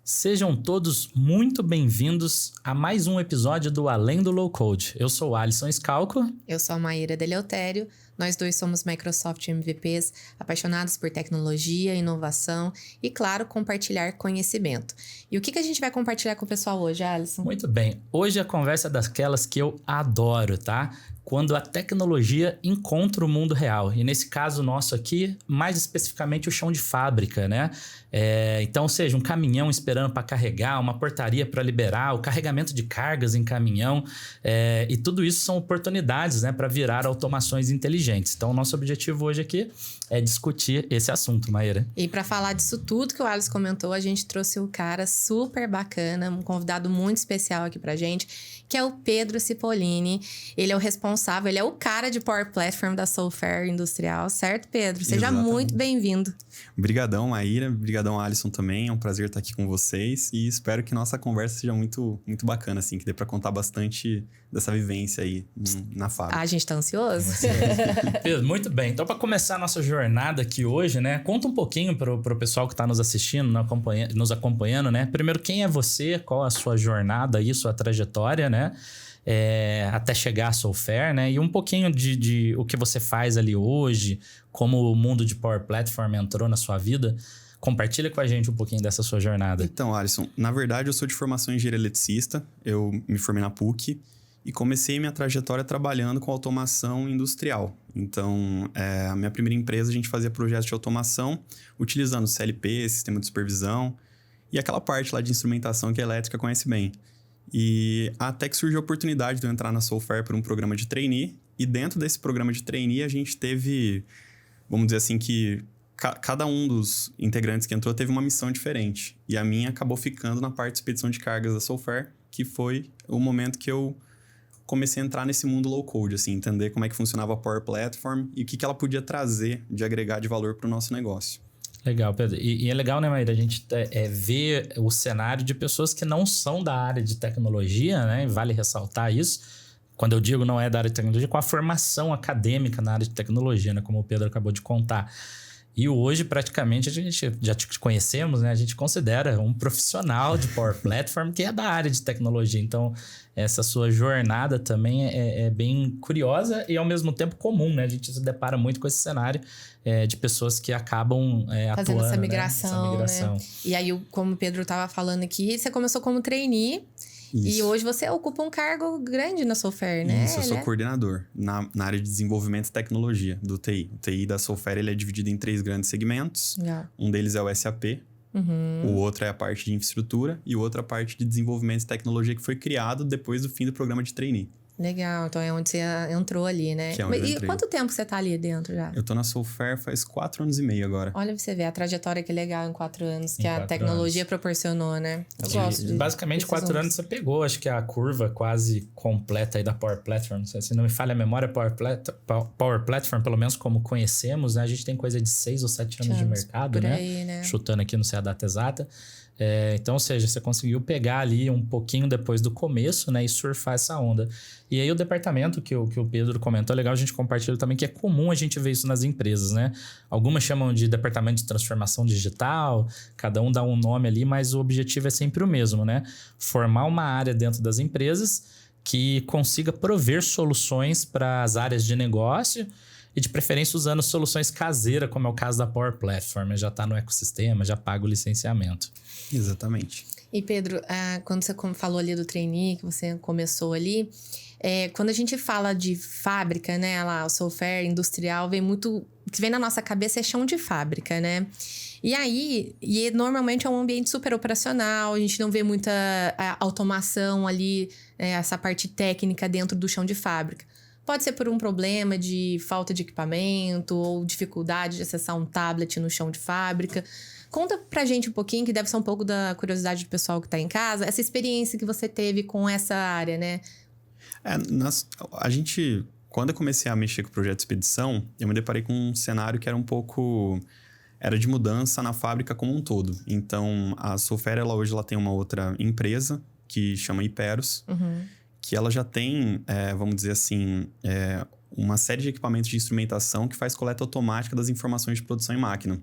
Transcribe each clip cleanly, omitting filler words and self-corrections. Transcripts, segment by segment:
Sejam todos muito bem-vindos a mais um episódio do Além do Low Code. Eu sou o Alisson Scalco. Eu sou a Maíra Deleutério. Nós dois somos Microsoft MVPs, apaixonados por tecnologia, inovação e, claro, compartilhar conhecimento. E o que a gente vai compartilhar com o pessoal hoje, Alisson? Muito bem. Hoje a conversa é daquelas que eu adoro, tá? Quando a tecnologia encontra o mundo real. E nesse caso nosso aqui, mais especificamente o chão de fábrica, né? Então, seja um caminhão esperando para carregar, uma portaria para liberar, o carregamento de cargas em caminhão. E tudo isso são oportunidades, né, para virar automações inteligentes. Então, o nosso objetivo hoje aqui é discutir esse assunto, Maíra. E para falar disso tudo que o Alisson comentou, a gente trouxe um cara super bacana, um convidado muito especial aqui pra gente, que é o Pedro Cipollini. Ele é o responsável, ele é o cara de Power Platform da Soulfare Industrial, certo, Pedro? Seja Exatamente. muito bem-vindo. Obrigadão, Maíra. Obrigadão, Alisson, também. É um prazer estar aqui com vocês. E espero que nossa conversa seja muito, muito bacana, assim. Que dê para contar bastante dessa vivência aí na fábrica. A gente tá ansioso? Pedro, muito bem. Então, para começar a nossa jornada aqui hoje, né? Conta um pouquinho pro pessoal que está nos assistindo, nos acompanhando, né? Primeiro, quem é você? Qual a sua jornada aí, sua trajetória, né? Até chegar à Soulfare, né? E um pouquinho de o que você faz ali hoje, como o mundo de Power Platform entrou na sua vida. Compartilha com a gente um pouquinho dessa sua jornada. Então, Alisson, na verdade eu sou de formação engenheiro eletricista. Eu me formei na PUC e comecei minha trajetória trabalhando com automação industrial. Então, a minha primeira empresa, a gente fazia projetos de automação utilizando CLP, sistema de supervisão e aquela parte lá de instrumentação que a elétrica conhece bem. E até que surgiu a oportunidade de eu entrar na Soulfare por um programa de trainee. E dentro desse programa de trainee, a gente teve, vamos dizer assim, que cada um dos integrantes que entrou teve uma missão diferente. E a minha acabou ficando na parte de expedição de cargas da Soulfare, que foi o momento que eu comecei a entrar nesse mundo low code, assim, entender como é que funcionava a Power Platform e o que ela podia trazer de agregar de valor para o nosso negócio. Legal, Pedro. E é legal, né, Maíra? A gente ver o cenário de pessoas que não são da área de tecnologia, né? Vale ressaltar isso. Quando eu digo não é da área de tecnologia, com a formação acadêmica na área de tecnologia, né? Como o Pedro acabou de contar. E hoje, praticamente, a gente já te conhecemos, né? A gente considera um profissional de Power Platform que é da área de tecnologia. Então, essa sua jornada também é bem curiosa e, ao mesmo tempo, comum, né? A gente se depara muito com esse cenário de pessoas que acabam fazendo atuando, essa migração, né? E aí, como o Pedro estava falando aqui, você começou como trainee. Isso. E hoje você ocupa um cargo grande na Soulfare, né? Isso, eu sou coordenador na área de desenvolvimento e tecnologia do TI. O TI da Soulfare ele é dividido em 3 grandes segmentos. Yeah. Um deles é o SAP, o outro é a parte de infraestrutura e o outro é a parte de desenvolvimento e tecnologia que foi criado depois do fim do programa de trainee. Legal, então é onde você entrou ali, né? E quanto tempo você tá ali dentro já? Eu tô na Soulfare faz 4 anos e meio agora. Olha pra você ver a trajetória que legal em 4 anos, que a tecnologia proporcionou, né? Eu gosto de basicamente, 4 anos você pegou, acho que a curva quase completa aí da Power Platform. Se não me falha a memória, Power Platform, pelo menos como conhecemos, né? A gente tem coisa de 6 ou 7 anos de mercado, por né? Aí, né? Chutando aqui, não sei a data exata. Então, ou seja, você conseguiu pegar ali um pouquinho depois do começo, né? E surfar essa onda. E aí o departamento que o Pedro comentou, é legal a gente compartilhar também, que é comum a gente ver isso nas empresas, né? Algumas chamam de departamento de transformação digital, cada um dá um nome ali, mas o objetivo é sempre o mesmo, né? Formar uma área dentro das empresas que consiga prover soluções para as áreas de negócio e de preferência usando soluções caseiras, como é o caso da Power Platform. Já está no ecossistema, já paga o licenciamento. Exatamente. E Pedro, quando você falou ali do trainee, que você começou ali, quando a gente fala de fábrica, né, lá, o Soulfare industrial, o que vem na nossa cabeça é chão de fábrica, né? E aí, normalmente é um ambiente super operacional, a gente não vê muita automação ali, essa parte técnica dentro do chão de fábrica. Pode ser por um problema de falta de equipamento ou dificuldade de acessar um tablet no chão de fábrica. Conta pra gente um pouquinho, que deve ser um pouco da curiosidade do pessoal que tá em casa, essa experiência que você teve com essa área, né? Quando eu comecei a mexer com o projeto de expedição, eu me deparei com um cenário que era de mudança na fábrica como um todo. Então, a Soulfare, hoje ela tem uma outra empresa que chama Iperos, que ela já tem, vamos dizer assim, uma série de equipamentos de instrumentação que faz coleta automática das informações de produção em máquina.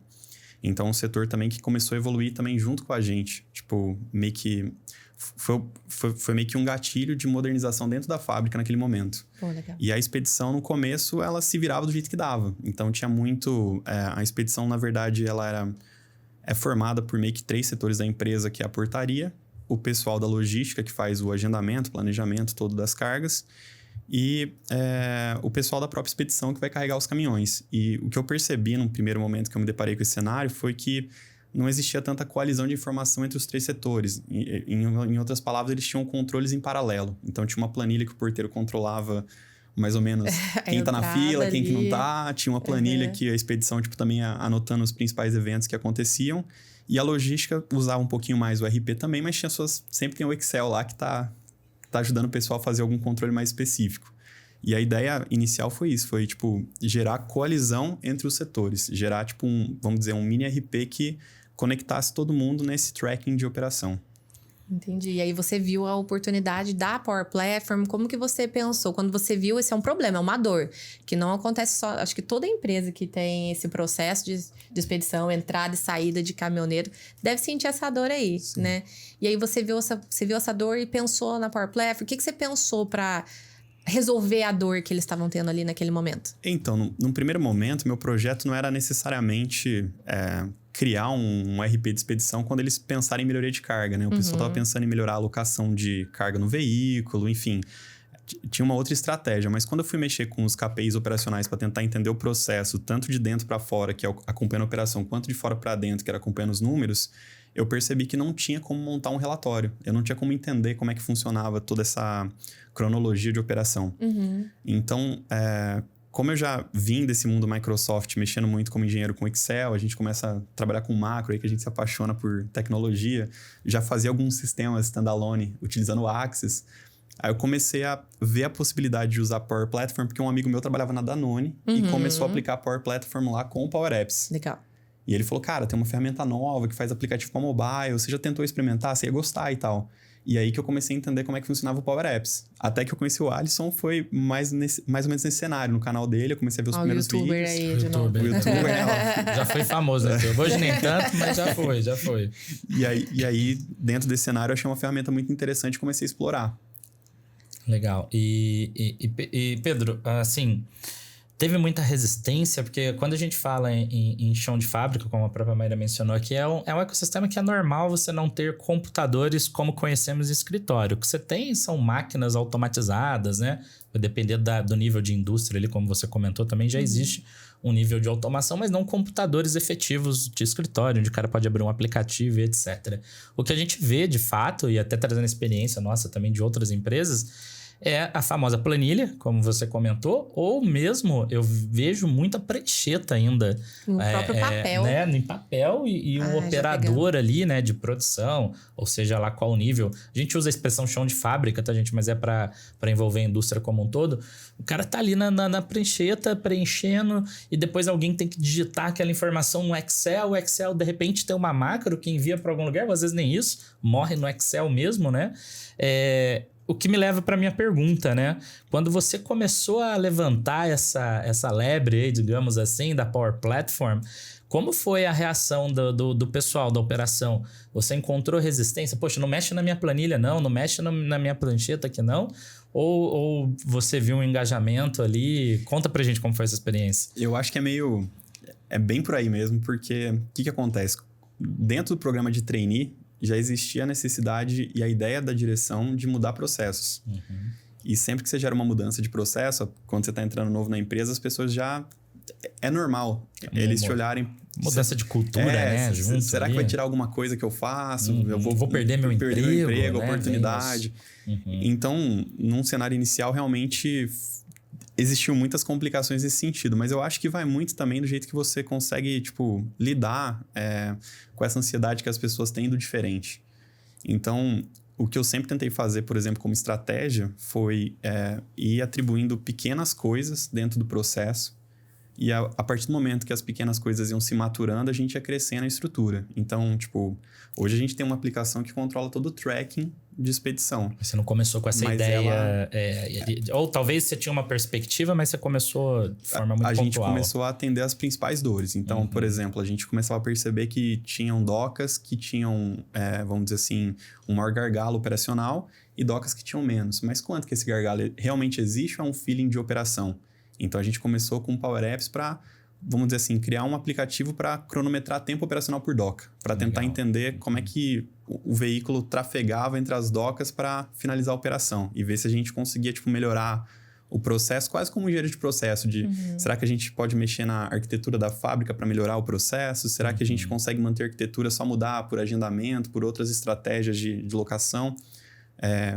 Então, um setor também que começou a evoluir também junto com a gente. Tipo, meio que... Foi meio que um gatilho de modernização dentro da fábrica naquele momento. Pô, legal. E a expedição, no começo, ela se virava do jeito que dava. Então, tinha muito... a expedição, na verdade, ela é formada por meio que 3 setores da empresa, que é a portaria, o pessoal da logística, que faz o agendamento, planejamento todo das cargas, e o pessoal da própria expedição, que vai carregar os caminhões. E o que eu percebi no primeiro momento que eu me deparei com esse cenário foi que não existia tanta coalizão de informação entre os 3 setores. Em outras palavras, eles tinham controles em paralelo. Então, tinha uma planilha que o porteiro controlava mais ou menos quem tá na fila, quem que não tá. Tinha uma planilha que a expedição, tipo, também anotando os principais eventos que aconteciam. E a logística usava um pouquinho mais o RP também, mas sempre tem o Excel lá que tá ajudando o pessoal a fazer algum controle mais específico. E a ideia inicial foi isso, foi, tipo, gerar coalizão entre os setores. Gerar, tipo, vamos dizer, um mini RP que conectasse todo mundo nesse tracking de operação. Entendi. E aí você viu a oportunidade da Power Platform. Como que você pensou? Quando você viu, esse é um problema, é uma dor. Que não acontece só... Acho que toda empresa que tem esse processo de expedição, entrada e saída de caminhoneiro, deve sentir essa dor aí, Sim. né? E aí você viu essa dor e pensou na Power Platform. O que você pensou para resolver a dor que eles estavam tendo ali naquele momento? Então, num primeiro momento, meu projeto não era necessariamente... criar um RP de expedição quando eles pensarem em melhoria de carga, né? O pessoal estava pensando em melhorar a alocação de carga no veículo, enfim. Tinha uma outra estratégia, mas quando eu fui mexer com os KPIs operacionais para tentar entender o processo, tanto de dentro para fora, que é acompanhando a operação, quanto de fora para dentro, que era acompanhando os números, eu percebi que não tinha como montar um relatório. Eu não tinha como entender como é que funcionava toda essa cronologia de operação. Então, como eu já vim desse mundo Microsoft, mexendo muito como engenheiro com Excel, a gente começa a trabalhar com macro, aí que a gente se apaixona por tecnologia, já fazia alguns sistemas standalone utilizando o Axis. Aí eu comecei a ver a possibilidade de usar Power Platform, porque um amigo meu trabalhava na Danone e começou a aplicar a Power Platform lá com o Power Apps. Legal. E ele falou, cara, tem uma ferramenta nova que faz aplicativo para mobile, você já tentou experimentar? Você ia gostar e tal. E aí que eu comecei a entender como é que funcionava o Power Apps. Até que eu conheci o Alisson, foi mais ou menos nesse cenário. No canal dele, eu comecei a ver os primeiros vídeos. Aí, de novo. O YouTuber, né? Já foi famoso, né? Hoje nem tanto, mas já foi. E aí, dentro desse cenário, eu achei uma ferramenta muito interessante e comecei a explorar. Legal. E Pedro, assim... Teve muita resistência, porque quando a gente fala em chão de fábrica, como a própria Mayra mencionou aqui, é um ecossistema que é normal você não ter computadores como conhecemos em escritório. O que você tem são máquinas automatizadas, né? Vai depender do nível de indústria ali, como você comentou, também já existe um nível de automação, mas não computadores efetivos de escritório, onde o cara pode abrir um aplicativo e etc. O que a gente vê, de fato, e até trazendo experiência nossa também de outras empresas, é a famosa planilha, como você comentou, ou mesmo eu vejo muita prancheta ainda. No próprio papel. Né? Em papel e o operador ali, né, de produção, ou seja lá qual o nível. A gente usa a expressão chão de fábrica, tá, gente? Mas é para envolver a indústria como um todo. O cara tá ali na prancheta, preenchendo, e depois alguém tem que digitar aquela informação no Excel. O Excel, de repente, tem uma macro que envia para algum lugar, ou às vezes nem isso, morre no Excel mesmo, né? O que me leva para minha pergunta, né? Quando você começou a levantar essa lebre aí, digamos assim, da Power Platform, como foi a reação do pessoal da operação? Você encontrou resistência? Poxa, não mexe na minha planilha não mexe na minha prancheta aqui não? Ou você viu um engajamento ali? Conta pra gente como foi essa experiência. Eu acho que é bem por aí mesmo, porque o que acontece? Dentro do programa de trainee, já existia a necessidade e a ideia da direção de mudar processos. E sempre que você gera uma mudança de processo, quando você está entrando novo na empresa, as pessoas já... É normal eles te olharem... Mudança de cultura, né? Junto será ali? Que vai tirar alguma coisa que eu faço? Eu vou perder meu emprego, né? Oportunidade. Então, num cenário inicial, realmente... Existiam muitas complicações nesse sentido, mas eu acho que vai muito também do jeito que você consegue, tipo, lidar com essa ansiedade que as pessoas têm do diferente. Então, o que eu sempre tentei fazer, por exemplo, como estratégia, foi ir atribuindo pequenas coisas dentro do processo E a partir do momento que as pequenas coisas iam se maturando, a gente ia crescendo a estrutura. Então, tipo, hoje a gente tem uma aplicação que controla todo o tracking de expedição. Você não começou com essa ideia... ou talvez você tinha uma perspectiva, mas você começou de forma muito pontual. A gente começou a atender as principais dores. Então, por exemplo, a gente começava a perceber que tinham docas que tinham, vamos dizer assim, um maior gargalo operacional e docas que tinham menos. Mas quanto que esse gargalo realmente existe ou é um feeling de operação? Então, a gente começou com Power Apps para, vamos dizer assim, criar um aplicativo para cronometrar tempo operacional por doca. Para tentar entender como é que o veículo trafegava entre as docas para finalizar a operação. E ver se a gente conseguia, tipo, melhorar o processo, quase como um engenheiro de processo. Será que a gente pode mexer na arquitetura da fábrica para melhorar o processo? Será que a gente consegue manter a arquitetura só mudar por agendamento, por outras estratégias de locação,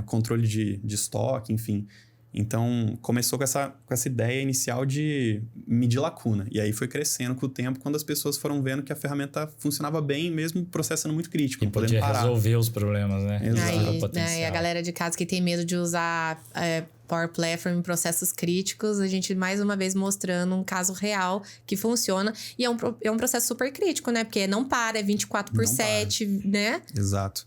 controle de estoque, enfim... Então, começou com essa ideia inicial de medir lacuna. E aí foi crescendo com o tempo, quando as pessoas foram vendo que a ferramenta funcionava bem, mesmo o processo sendo muito crítico. E podia resolver os problemas, né? Exato. E a galera de casa que tem medo de usar Power Platform em processos críticos, a gente mais uma vez mostrando um caso real que funciona. E é um processo super crítico, né? Porque não para, é 24/7, né? Exato.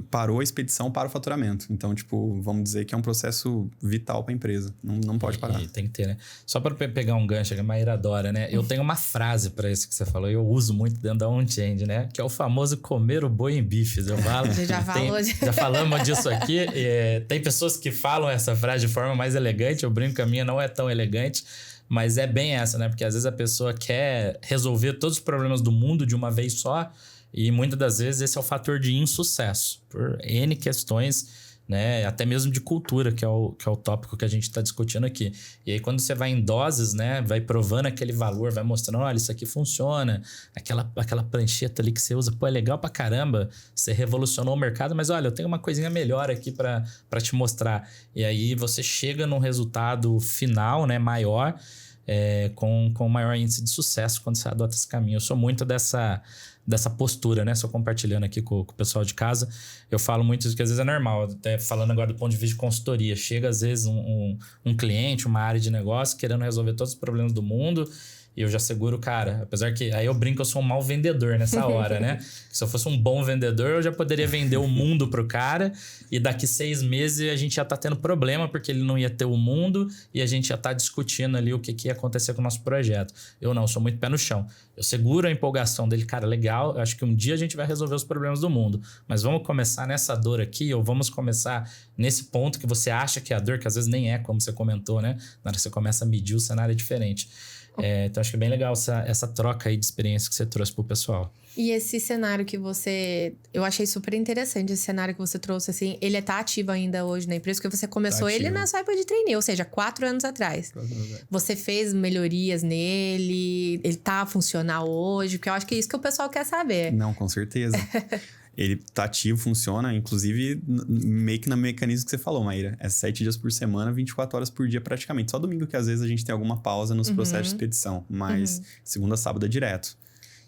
Parou a expedição, para o faturamento. Então, tipo, vamos dizer que é um processo vital para a empresa. Não pode parar. E tem que ter, né? Só para pegar um gancho, que a Maíra adora, né? Eu tenho uma frase para isso que você falou, eu uso muito dentro da OnChange, né? Que é o famoso comer o boi em bifes. Eu falo. Você já falou. Já falamos disso aqui. Tem pessoas que falam essa frase de forma mais elegante. Eu brinco que a minha não é tão elegante. Mas é bem essa, né? Porque às vezes a pessoa quer resolver todos os problemas do mundo de uma vez só. E muitas das vezes esse é o fator de insucesso, por N questões, né? Até mesmo de cultura, que é o tópico que a gente está discutindo aqui. E aí quando você vai em doses, né? Vai provando aquele valor, vai mostrando, olha, isso aqui funciona. Aquela prancheta ali que você usa, pô, é legal pra caramba. Você revolucionou o mercado, mas olha, eu tenho uma coisinha melhor aqui para te mostrar. E aí você chega num resultado final, né? Maior, com maior índice de sucesso quando você adota esse caminho. Eu sou muito dessa postura, né? Só compartilhando aqui com o pessoal de casa. Eu falo muito isso, que às vezes é normal. Até falando agora do ponto de vista de consultoria. Chega, às vezes, um cliente, uma área de negócio, querendo resolver todos os problemas do mundo. E eu já seguro o cara. Apesar que... Aí eu brinco que eu sou um mau vendedor nessa hora, né? Se eu fosse um bom vendedor, eu já poderia vender o mundo pro cara. E daqui 6 meses a gente já tá tendo problema, porque ele não ia ter o mundo. E a gente já tá discutindo ali o que ia acontecer com o nosso projeto. Eu não, sou muito pé no chão. Eu seguro a empolgação dele. Cara, legal, eu acho que um dia a gente vai resolver os problemas do mundo. Mas vamos começar nessa dor aqui, ou vamos começar nesse ponto que você acha que é a dor, que às vezes nem é, como você comentou, né? Na hora que você começa a medir, o cenário é diferente. Então, acho que é bem legal essa troca aí de experiência que você trouxe pro pessoal. E esse cenário que você... Eu achei super interessante esse cenário que você trouxe, assim. Ele tá ativo ainda hoje na empresa, porque você começou ele na sua época de trainee, ou seja, 4 anos atrás. Você fez melhorias nele, ele tá funcional hoje, porque eu acho que é isso que o pessoal quer saber. Não, com certeza. Ele tá ativo, funciona, inclusive meio que no mecanismo que você falou, Maíra. É 7 dias por semana, 24 horas por dia praticamente. Só domingo que às vezes a gente tem alguma pausa nos processos de expedição, mas segunda a sábado é direto.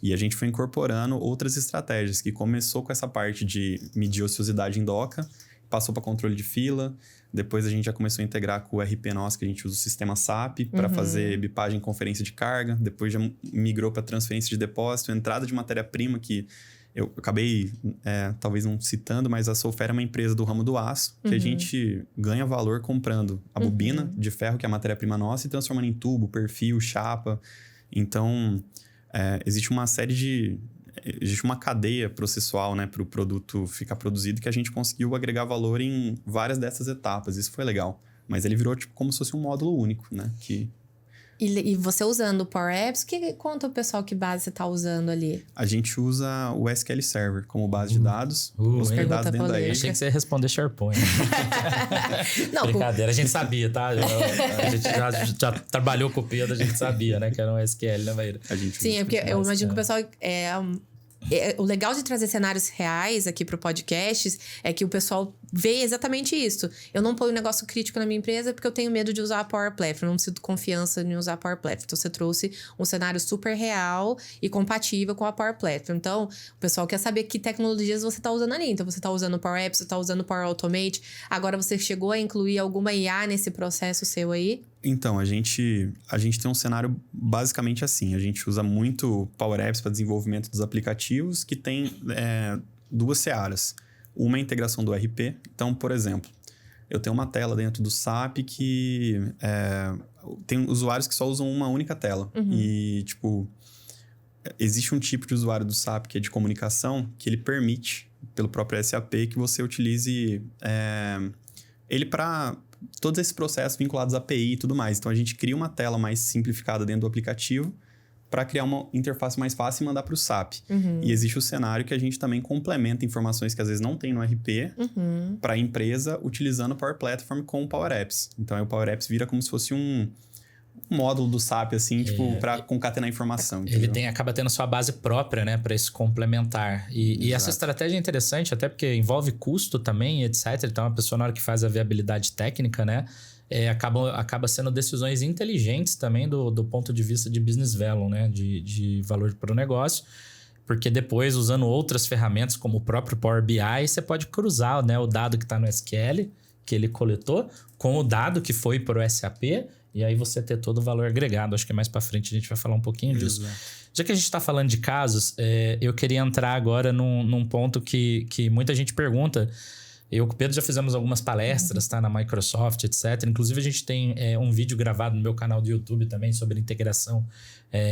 E a gente foi incorporando outras estratégias, que começou com essa parte de medir ociosidade em doca, passou para controle de fila, depois a gente já começou a integrar com o RP nosso, que a gente usa o sistema SAP, para fazer bipagem e conferência de carga, depois já migrou para transferência de depósito, entrada de matéria-prima, que eu acabei, talvez não citando, mas a Solfer é uma empresa do ramo do aço, que a gente ganha valor comprando a bobina de ferro, que é a matéria-prima nossa, e transformando em tubo, perfil, chapa. Então, existe uma série de... Existe uma cadeia processual, né, para o produto ficar produzido, que a gente conseguiu agregar valor em várias dessas etapas. Isso foi legal. Mas ele virou tipo como se fosse um módulo único, né? E você usando o Power Apps, conta o pessoal que base você tá usando ali? A gente usa o SQL Server como base de dados, hospedados dentro da rede. Achei que você ia responder SharePoint. Não, brincadeira, a gente sabia, tá? A gente já trabalhou com o Pedro, a gente sabia, né? Que era um SQL, né, Maíra? Sim, é porque eu imagino que o pessoal... O legal de trazer cenários reais aqui pro podcast é que o pessoal vê exatamente isso. Eu não ponho um negócio crítico na minha empresa porque eu tenho medo de usar a Power Platform. Eu não sinto confiança em usar a Power Platform. Então, você trouxe um cenário super real e compatível com a Power Platform. Então, o pessoal quer saber que tecnologias você está usando ali. Então, você está usando o Power Apps, você está usando o Power Automate. Agora, você chegou a incluir alguma IA nesse processo seu aí? Então, a gente tem um cenário basicamente assim. A gente usa muito Power Apps para desenvolvimento dos aplicativos que tem duas searas. Uma é a integração do ERP. Então, por exemplo, eu tenho uma tela dentro do SAP que tem usuários que só usam uma única tela. E, existe um tipo de usuário do SAP que é de comunicação que ele permite, pelo próprio SAP, que você utilize ele para todos esses processos vinculados à API e tudo mais. Então, a gente cria uma tela mais simplificada dentro do aplicativo para criar uma interface mais fácil e mandar para o SAP. E existe o cenário que a gente também complementa informações que às vezes não tem no RP para a empresa utilizando o Power Platform com o Power Apps. Então, aí o Power Apps vira como se fosse um módulo do SAP, assim, para concatenar informação. Ele acaba tendo sua base própria, né, para esse complementar. E essa estratégia é interessante, até porque envolve custo também, etc. Então, a pessoa, na hora que faz a viabilidade técnica, né, acaba sendo decisões inteligentes também do ponto de vista de business value, né, de valor para o negócio. Porque depois, usando outras ferramentas, como o próprio Power BI, você pode cruzar, né, o dado que está no SQL, que ele coletou, com o dado que foi para o SAP, e aí você ter todo o valor agregado. Acho que mais para frente a gente vai falar um pouquinho disso. Já que a gente está falando de casos, eu queria entrar agora num ponto que muita gente pergunta. Eu com o Pedro já fizemos algumas palestras, tá, na Microsoft, etc. Inclusive, a gente tem um vídeo gravado no meu canal do YouTube também sobre integração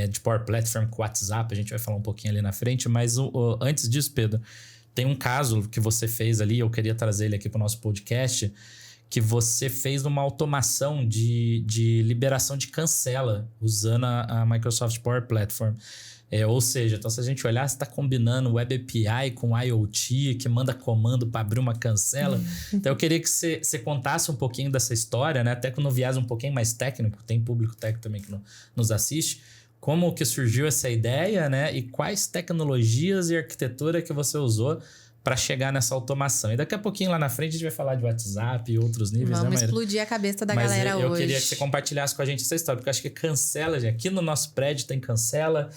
de Power Platform com o WhatsApp. A gente vai falar um pouquinho ali na frente. Mas antes disso, Pedro, tem um caso que você fez ali, eu queria trazer ele aqui para o nosso podcast, que você fez uma automação de liberação de cancela usando a Microsoft Power Platform. Ou seja, então se a gente olhar, você está combinando Web API com IoT, que manda comando para abrir uma cancela. Então eu queria que você contasse um pouquinho dessa história, né? Até com um viés um pouquinho mais técnico, tem público técnico também que nos assiste. Como que surgiu essa ideia, né? E quais tecnologias e arquitetura que você usou para chegar nessa automação. E daqui a pouquinho lá na frente a gente vai falar de WhatsApp e outros níveis. Vamos explodir a cabeça da galera hoje. Eu queria que você compartilhasse com a gente essa história, porque eu acho que cancela, gente. Aqui no nosso prédio tem cancela,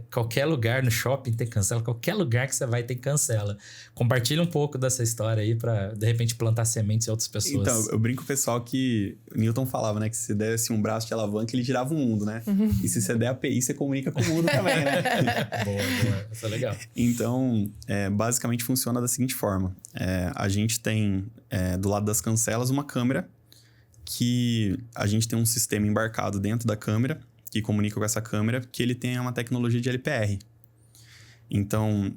qualquer lugar no shopping tem cancela, qualquer lugar que você vai tem cancela. Compartilha um pouco dessa história aí para, de repente, plantar sementes em outras pessoas. Então, eu brinco com o pessoal que o Newton falava, né? Que se desse um braço de alavanca, ele girava o mundo, né? E se você der API, você comunica com o mundo também, né? Boa. Isso é legal. Então, basicamente funciona da seguinte forma. A gente tem, do lado das cancelas, uma câmera que a gente tem um sistema embarcado dentro da câmera que comunica com essa câmera, que ele tem uma tecnologia de LPR. Então,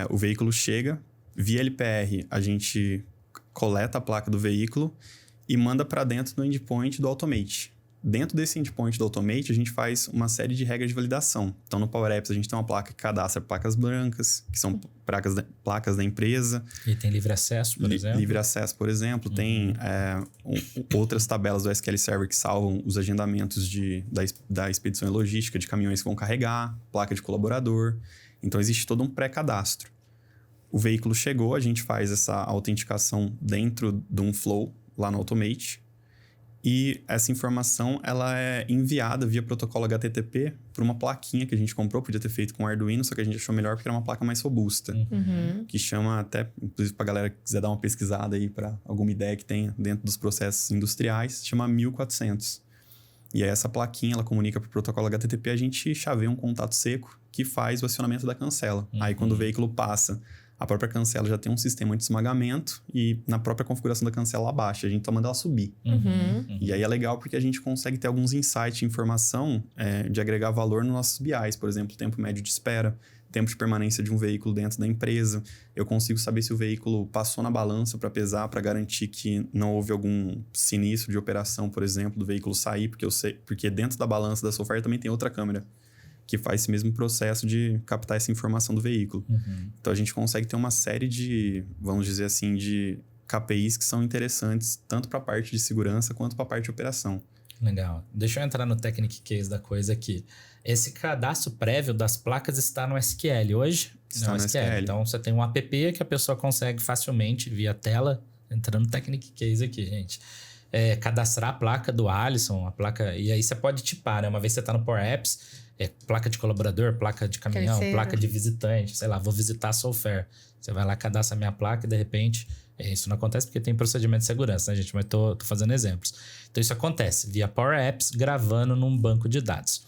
o veículo chega, via LPR, a gente coleta a placa do veículo e manda para dentro do endpoint do Automate. Dentro desse endpoint do Automate, a gente faz uma série de regras de validação. Então, no Power Apps, a gente tem uma placa que cadastra placas brancas, que são placas da empresa. E tem livre acesso, por exemplo? Livre acesso, por exemplo. Tem outras tabelas do SQL Server que salvam os agendamentos da expedição e logística de caminhões que vão carregar, placa de colaborador. Então, existe todo um pré-cadastro. O veículo chegou, a gente faz essa autenticação dentro de um flow lá no Automate. E essa informação ela é enviada via protocolo HTTP para uma plaquinha que a gente comprou. Podia ter feito com Arduino, só que a gente achou melhor porque era uma placa mais robusta. Que chama até, inclusive para a galera que quiser dar uma pesquisada aí para alguma ideia que tenha dentro dos processos industriais, chama 1400. E aí essa plaquinha, ela comunica para o protocolo HTTP, a gente chaveia um contato seco que faz o acionamento da cancela. Aí quando o veículo passa, a própria cancela já tem um sistema de esmagamento e na própria configuração da cancela abaixa, a gente tá mandando ela subir. E aí é legal porque a gente consegue ter alguns insights de informação de agregar valor nos nossos BIs. Por exemplo, tempo médio de espera, tempo de permanência de um veículo dentro da empresa. Eu consigo saber se o veículo passou na balança para pesar, para garantir que não houve algum sinistro de operação, por exemplo, do veículo sair, porque dentro da balança da Software também tem outra câmera que faz esse mesmo processo de captar essa informação do veículo. Então, a gente consegue ter uma série de, vamos dizer assim, de KPIs que são interessantes tanto para a parte de segurança quanto para a parte de operação. Legal. Deixa eu entrar no Technic Case da coisa aqui. Esse cadastro prévio das placas está no SQL hoje? Está no SQL. Então, você tem um app que a pessoa consegue facilmente, via tela, entrando no Technic Case aqui, gente. Cadastrar a placa do Alisson, a placa... E aí você pode tipar, né? Uma vez que você está no Power Apps, placa de colaborador, placa de caminhão, Terceiro. placa de visitante, sei lá, vou visitar a Soulfair. Você vai lá, cadastra a minha placa e de repente... Isso não acontece porque tem procedimento de segurança, né, gente? Mas tô fazendo exemplos. Então, isso acontece via Power Apps, gravando num banco de dados.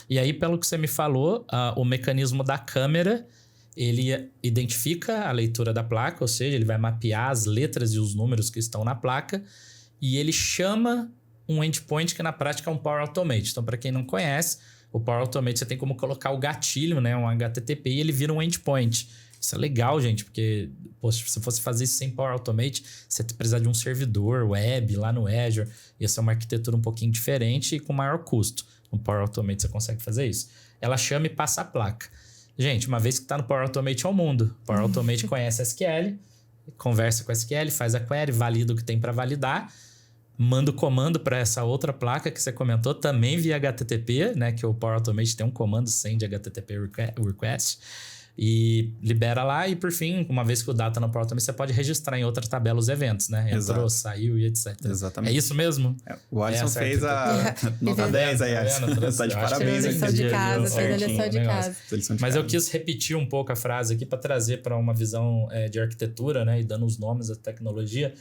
E aí, pelo que você me falou, o mecanismo da câmera, ele identifica a leitura da placa, ou seja, ele vai mapear as letras e os números que estão na placa e ele chama um endpoint que na prática é um Power Automate. Então, para quem não conhece, o Power Automate você tem como colocar o gatilho, né, um HTTP, e ele vira um endpoint. Isso é legal, gente, porque se você fosse fazer isso sem Power Automate, você ia precisar de um servidor web lá no Azure. Ia ser uma arquitetura um pouquinho diferente e com maior custo. No Power Automate você consegue fazer isso. Ela chama e passa a placa. Gente, uma vez que está no Power Automate é o mundo. Power Automate conhece SQL, conversa com SQL, faz a query, valida o que tem para validar, manda o comando para essa outra placa que você comentou, também via HTTP, né? Que o Power Automate tem um comando send HTTP request. E libera lá e, por fim, uma vez que o dado tá no Power Automate, você pode registrar em outra tabela os eventos, né? Entrou, Exato. Saiu e etc. Exatamente. É isso mesmo? O Alisson Essa fez a nota 10 aí, Alisson. Tá de parabéns. Fez a lição de casa, fez a lição de casa. Mas eu quis repetir um pouco a frase aqui para trazer para uma visão de arquitetura, né? E dando os nomes da tecnologia.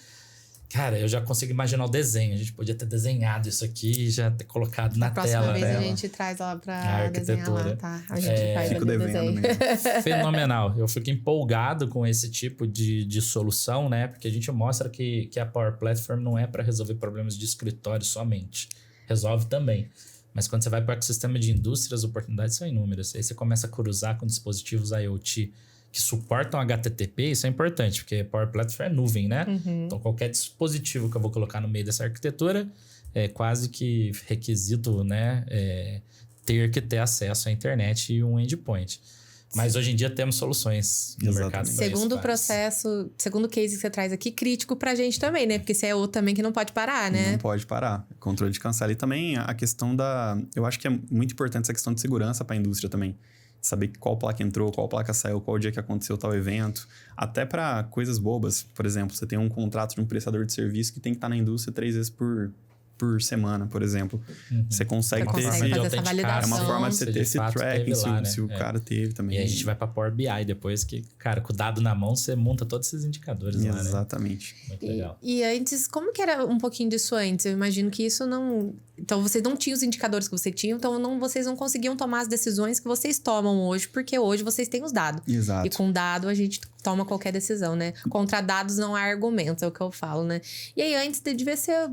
Cara, eu já consigo imaginar o desenho. A gente podia ter desenhado isso aqui e já ter colocado na tela. Próxima vez dela. a gente traz ela pra A arquitetura. desenhar lá, tá? A gente faz Fico ali o devendo desenho. mesmo. Fenomenal. Eu fico empolgado com esse tipo de solução, né? Porque a gente mostra que a Power Platform não é para resolver problemas de escritório somente. Resolve também. Mas quando você vai para o ecossistema de indústria, as oportunidades são inúmeras. Aí você começa a cruzar com dispositivos IoT que suportam HTTP, isso é importante, porque Power Platform é nuvem, né? Então, qualquer dispositivo que eu vou colocar no meio dessa arquitetura é quase que requisito, né? Ter que ter acesso à internet e um endpoint. Mas hoje em dia temos soluções no mercado. Segundo processo, segundo case que você traz aqui, crítico pra gente também, né? Porque esse é outro também que não pode parar, né? Não pode parar. Controle de cancela. E também a questão da... Eu acho que é muito importante essa questão de segurança para a indústria também. Saber qual placa entrou, qual placa saiu, qual dia que aconteceu tal evento. Até para coisas bobas. Por exemplo, você tem um contrato de um prestador de serviço que tem que estar na indústria 3 vezes por semana, por exemplo. Você consegue ter... fazer essa validação. É uma forma de você ter esse tracking, lá, se o cara teve também. E a gente vai para Power BI depois que, cara, com o dado na mão, você monta todos esses indicadores lá, né? Exatamente. Muito legal. E antes, como que era um pouquinho disso antes? Eu imagino que isso não... Então, vocês não tinham os indicadores que você tinha, então vocês não conseguiam tomar as decisões que vocês tomam hoje, porque hoje vocês têm os dados. Exato. E com dado a gente toma qualquer decisão, né? Contra dados não há argumento, é o que eu falo, né? E aí, antes devia ser...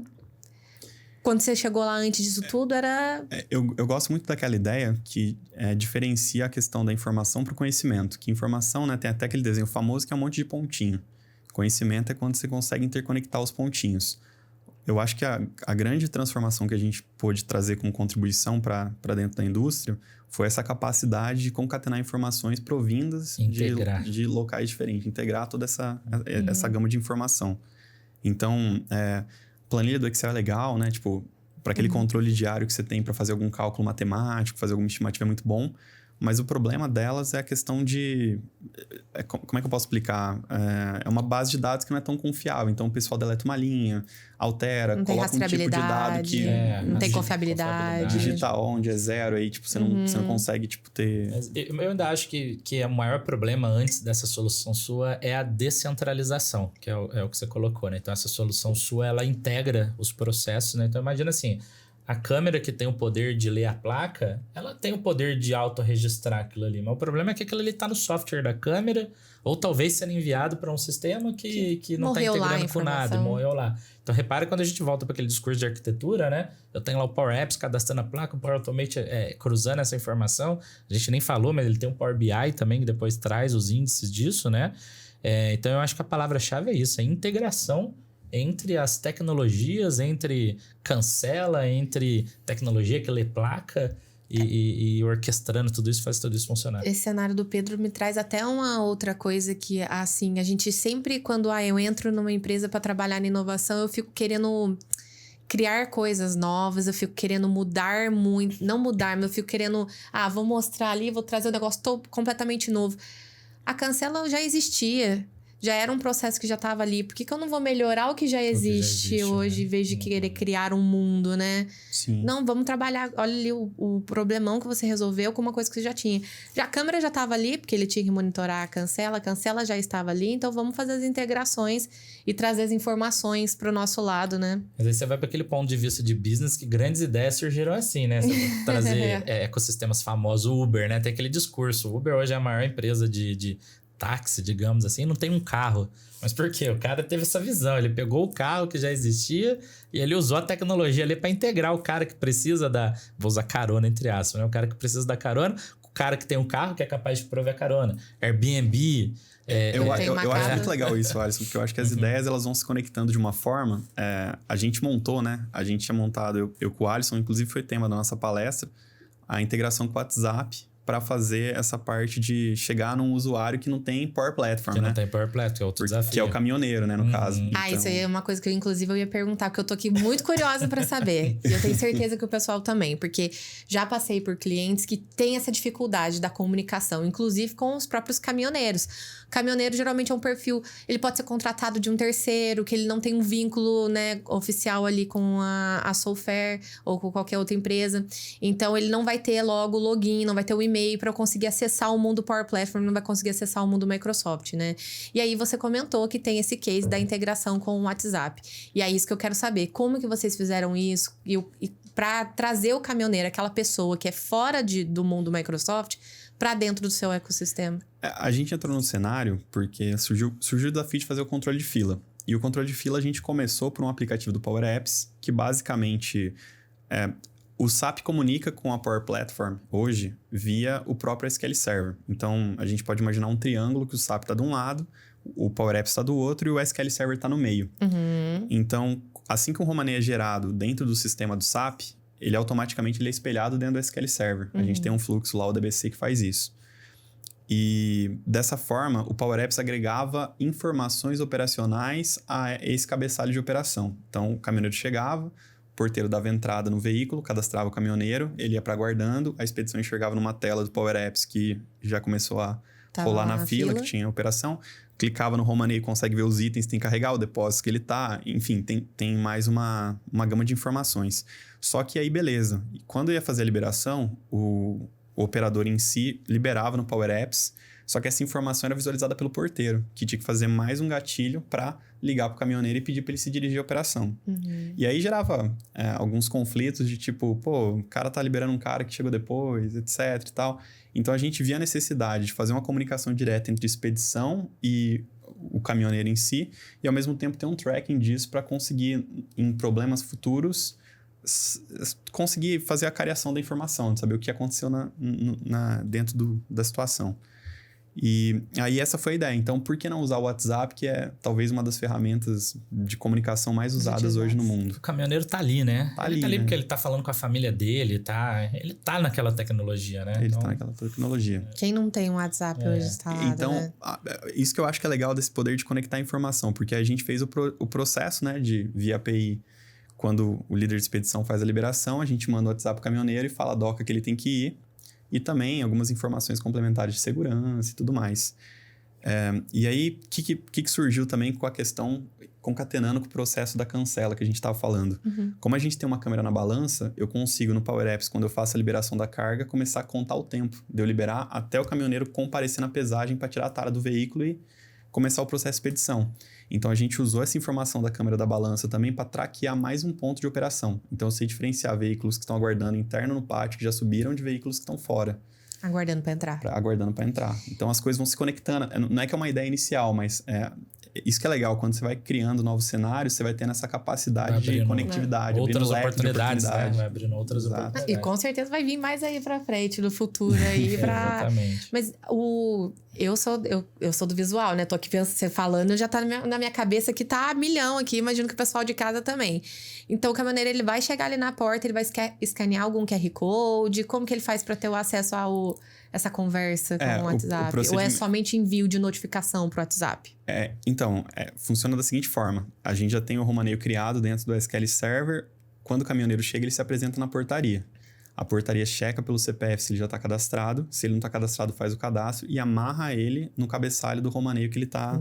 Quando você chegou lá antes disso tudo, era... Eu gosto muito daquela ideia que diferencia a questão da informação para o conhecimento. Que informação, né, tem até aquele desenho famoso que é um monte de pontinho. Conhecimento é quando você consegue interconectar os pontinhos. Eu acho que a grande transformação que a gente pôde trazer como contribuição para dentro da indústria foi essa capacidade de concatenar informações provindas de locais diferentes. Integrar toda essa gama de informação. Então... planilha do Excel é legal, né? Tipo, para aquele controle diário que você tem para fazer algum cálculo matemático, fazer alguma estimativa é muito bom. Mas o problema delas é a questão de... como é que eu posso explicar? É uma base de dados que não é tão confiável. Então, o pessoal deleta uma linha, altera, não coloca um tipo de dado que... não tem confiabilidade. Digita onde é 0, aí tipo, você não consegue tipo, ter... Mas eu ainda acho que o maior problema antes dessa solução sua é a descentralização, que é o que você colocou, né? Então, essa solução sua, ela integra os processos, né? Então, imagina assim... A câmera que tem o poder de ler a placa, ela tem o poder de autorregistrar aquilo ali. Mas o problema é que aquilo ali está no software da câmera, ou talvez sendo enviado para um sistema que não está integrando com nada e morreu lá. Então, repare quando a gente volta para aquele discurso de arquitetura, né? Eu tenho lá o Power Apps cadastrando a placa, o Power Automate cruzando essa informação. A gente nem falou, mas ele tem um Power BI também, que depois traz os índices disso, né? Então, eu acho que a palavra-chave é isso, é integração entre as tecnologias, entre cancela, entre tecnologia que lê placa e orquestrando tudo isso, faz tudo isso funcionar. Esse cenário do Pedro me traz até uma outra coisa que, assim, a gente sempre, quando eu entro numa empresa para trabalhar na inovação, eu fico querendo criar coisas novas, eu fico querendo mudar muito, não mudar, mas eu fico querendo, vou mostrar ali, vou trazer um negócio completamente novo. A cancela já existia. já era um processo que já estava ali. Por que eu não vou melhorar o que já existe hoje, né? em vez de querer criar um mundo, né? Sim. Não, vamos trabalhar. Olha ali o problemão que você resolveu com uma coisa que você já tinha. A câmera já estava ali, porque ele tinha que monitorar a cancela já estava ali. Então, vamos fazer as integrações e trazer as informações para o nosso lado, né? Mas aí você vai para aquele ponto de vista de business que grandes ideias surgiram assim, né? Você vai trazer ecossistemas famosos, o Uber, né? Tem aquele discurso. O Uber hoje é a maior empresa de táxi, digamos assim, não tem um carro. Mas por quê? O cara teve essa visão. Ele pegou o carro que já existia e ele usou a tecnologia ali para integrar o cara que precisa da... Vou usar carona, entre aspas, né? O cara que precisa da carona, o cara que tem um carro que é capaz de prover a carona. Airbnb... Eu acho muito legal isso, Alisson, porque eu acho que as ideias elas vão se conectando de uma forma... a gente montou, né? A gente tinha montado, eu com o Alisson, inclusive foi tema da nossa palestra, a integração com o WhatsApp para fazer essa parte de chegar num usuário que não tem Power Platform, que né? não tem Power Platform, que é outro desafio. Que é o caminhoneiro, né, no caso. Então... isso aí é uma coisa que, inclusive, eu ia perguntar, porque eu tô aqui muito curiosa para saber. E eu tenho certeza que o pessoal também, porque já passei por clientes que têm essa dificuldade da comunicação, inclusive com os próprios caminhoneiros. O caminhoneiro, geralmente, é um perfil... Ele pode ser contratado de um terceiro, que ele não tem um vínculo, né, oficial ali com a Soulfair ou com qualquer outra empresa. Então, ele não vai ter logo o login, não vai ter o e-mail para conseguir acessar o mundo Power Platform, não vai conseguir acessar o mundo Microsoft, né? E aí você comentou que tem esse case da integração com o WhatsApp. E é isso que eu quero saber. Como que vocês fizeram isso? E para trazer o caminhoneiro, aquela pessoa que é fora do mundo Microsoft, para dentro do seu ecossistema? A gente entrou no cenário porque surgiu o desafio de fazer o controle de fila. E o controle de fila a gente começou por um aplicativo do Power Apps, que basicamente... O SAP comunica com a Power Platform hoje via o próprio SQL Server. Então, a gente pode imaginar um triângulo que o SAP está de um lado, o Power Apps está do outro e o SQL Server está no meio. Então, assim que um Romanet é gerado dentro do sistema do SAP, ele automaticamente é espelhado dentro do SQL Server. A gente tem um fluxo lá, o DBC, que faz isso. E dessa forma, o Power Apps agregava informações operacionais a esse cabeçalho de operação. Então, o caminhoneiro chegava... O porteiro dava entrada no veículo, cadastrava o caminhoneiro, ele ia para aguardando, a expedição enxergava numa tela do Power Apps que já começou a rolar na fila, que tinha operação, clicava no Romanet e consegue ver os itens que tem que carregar, o depósito que ele tá, enfim, tem mais uma gama de informações. Só que aí, beleza, quando ia fazer a liberação, o operador em si liberava no Power Apps, só que essa informação era visualizada pelo porteiro, que tinha que fazer mais um gatilho para ligar para o caminhoneiro e pedir para ele se dirigir à operação. E aí gerava alguns conflitos de tipo, pô, o cara tá liberando um cara que chegou depois, etc e tal. Então, a gente via a necessidade de fazer uma comunicação direta entre expedição e o caminhoneiro em si, e ao mesmo tempo ter um tracking disso para conseguir, em problemas futuros, conseguir fazer a cariação da informação, de saber o que aconteceu dentro da situação. E aí essa foi a ideia. Então, por que não usar o WhatsApp, que é talvez uma das ferramentas de comunicação mais usadas hoje no mundo? O caminhoneiro tá ali, né? Ele tá ali, né? Porque ele tá falando com a família dele, ele tá naquela tecnologia, né? Ele tá naquela tecnologia. Quem não tem um WhatsApp hoje instalado, então, né? Isso que eu acho que é legal desse poder de conectar a informação, porque a gente fez o processo, né, via API. Quando o líder de expedição faz a liberação, a gente manda o WhatsApp pro caminhoneiro e fala a doca que ele tem que ir. E também algumas informações complementares de segurança e tudo mais. E aí, o que surgiu também com a questão, concatenando com o processo da cancela que a gente estava falando. Como a gente tem uma câmera na balança, eu consigo no Power Apps, quando eu faço a liberação da carga, começar a contar o tempo de eu liberar até o caminhoneiro comparecer na pesagem para tirar a tara do veículo e começar o processo de expedição. Então, a gente usou essa informação da câmera da balança também para traquear mais um ponto de operação. Então, eu sei diferenciar veículos que estão aguardando interno no pátio, que já subiram, de veículos que estão fora. Aguardando para entrar. Aguardando para entrar. Então, as coisas vão se conectando. Não é que é uma ideia inicial, mas isso que é legal. Quando você vai criando novos cenários, você vai tendo essa capacidade de conectividade. Outras oportunidades, né? Vai abrindo outras oportunidades. E com certeza vai vir mais aí para frente, no futuro aí. Exatamente. Mas eu sou do visual, né? Tô aqui pensando, você falando, já tá na minha cabeça que tá a milhão aqui. Imagino que o pessoal de casa também. Então, o caminhoneiro, ele vai chegar ali na porta, ele vai escanear algum QR Code. Como que ele faz para ter o acesso essa conversa com o WhatsApp? Ou é somente envio de notificação pro WhatsApp? Então, funciona da seguinte forma. A gente já tem o Romaneio criado dentro do SQL Server. Quando o caminhoneiro chega, ele se apresenta na portaria. A portaria checa pelo CPF se ele já está cadastrado. Se ele não está cadastrado, faz o cadastro e amarra ele no cabeçalho do Romaneio que ele está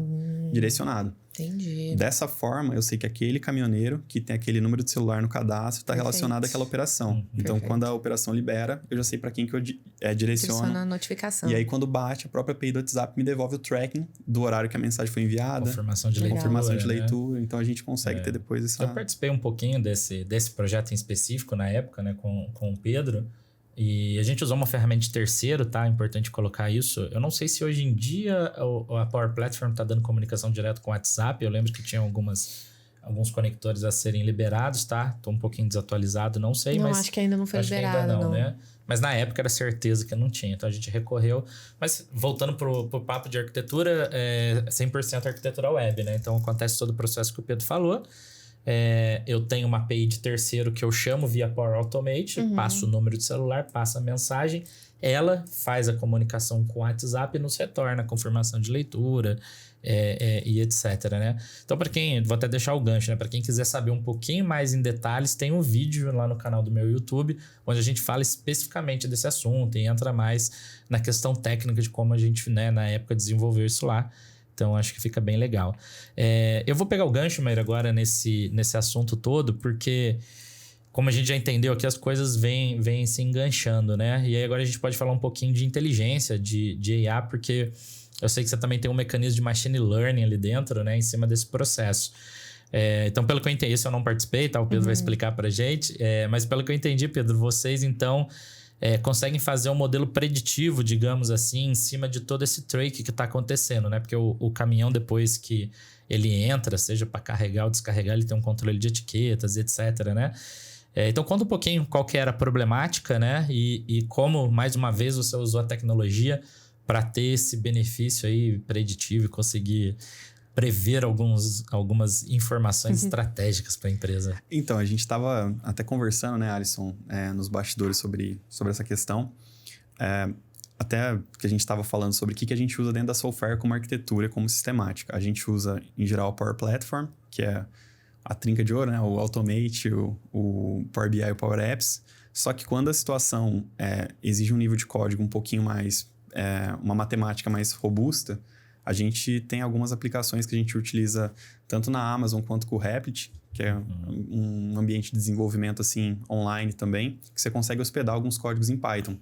direcionado. Entendi. Dessa forma, eu sei que aquele caminhoneiro que tem aquele número de celular no cadastro está relacionado àquela operação. Então, Perfeito. quando a operação libera, eu já sei para quem que eu direciono. Direciona a notificação. E aí, quando bate, a própria API do WhatsApp me devolve o tracking do horário que a mensagem foi enviada. Confirmação de Legal. leitura. Confirmação de né? leitura. Então, a gente consegue ter depois essa... Eu participei um pouquinho desse projeto em específico na época, né, com o Pedro. E a gente usou uma ferramenta de terceiro, tá? É importante colocar isso. Eu não sei se hoje em dia a Power Platform tá dando comunicação direto com o WhatsApp. Eu lembro que tinha alguns conectores a serem liberados, tá? Tô um pouquinho desatualizado, não sei, mas... acho que ainda não foi acho que ainda liberado, não. né? Mas na época era certeza que não tinha, então a gente recorreu. Mas voltando pro papo de arquitetura, 100% arquitetura web, né? Então acontece todo o processo que o Pedro falou. Eu tenho uma API de terceiro que eu chamo via Power Automate, passo o número de celular, passa a mensagem, ela faz a comunicação com o WhatsApp e nos retorna a confirmação de leitura e etc, né? Então, vou até deixar o gancho, né? Para quem quiser saber um pouquinho mais em detalhes, tem um vídeo lá no canal do meu YouTube, onde a gente fala especificamente desse assunto e entra mais na questão técnica de como a gente, né, na época desenvolveu isso lá. Então, acho que fica bem legal. Eu vou pegar o gancho, Maíra, agora nesse assunto todo, porque, como a gente já entendeu aqui, as coisas vêm se enganchando, né? E aí agora a gente pode falar um pouquinho de inteligência, de IA, porque eu sei que você também tem um mecanismo de machine learning ali dentro, né? Em cima desse processo. Então, pelo que eu entendi, isso eu não participei, tá? O Pedro vai explicar pra gente. Mas pelo que eu entendi, Pedro, vocês, então... conseguem fazer um modelo preditivo, digamos assim, em cima de todo esse trake que está acontecendo, né? Porque o caminhão, depois que ele entra, seja para carregar ou descarregar, ele tem um controle de etiquetas, etc, né? Então, conta um pouquinho qual que era a problemática, né? E como, mais uma vez, você usou a tecnologia para ter esse benefício aí preditivo e conseguir prever algumas informações estratégicas para a empresa. Então, a gente estava até conversando, né, Alisson, nos bastidores sobre essa questão. Até que a gente estava falando sobre o que a gente usa dentro da Soulfare como arquitetura, como sistemática. A gente usa, em geral, o Power Platform, que é a trinca de ouro, né? O Automate, o Power BI e o Power Apps. Só que quando a situação exige um nível de código um pouquinho mais... uma matemática mais robusta, a gente tem algumas aplicações que a gente utiliza tanto na Amazon quanto com o Replit, que é um ambiente de desenvolvimento assim, online também, que você consegue hospedar alguns códigos em Python.